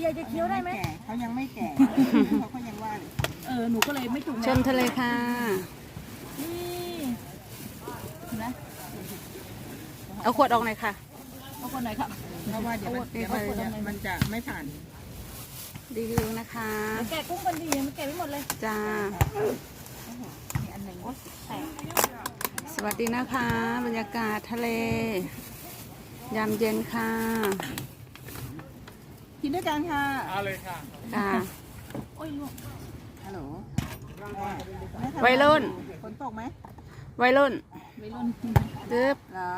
ยายจะเคี้ยวได้ไหม เขายังไม่แก่เขาก็ยังว่าเลย หนูก็เลยไม่จุ่ม ชมทะเลค่ะ นี่นะ เอาขวดออกหน่อยค่ะ เอาคนไหนครับ เพราะว่าเดี๋ยวมันจะไม่ผ่าน รีวิวนะคะ แกะกุ้งกันดีมันแกะไม่หมดเลย จ้า นี่อันหนึ่งโอ๊ยแตก สวัสดีนะคะ บรรยากาศทะเล ยามเย็นค่ะ กินด้วยกันค่ะ ค่ะ โอ้ยลูก ฮัลโหล วัยรุ่น ฝนตกไหม วัยรุ่น ไม่รุ่น ตึ๊บ เหรอ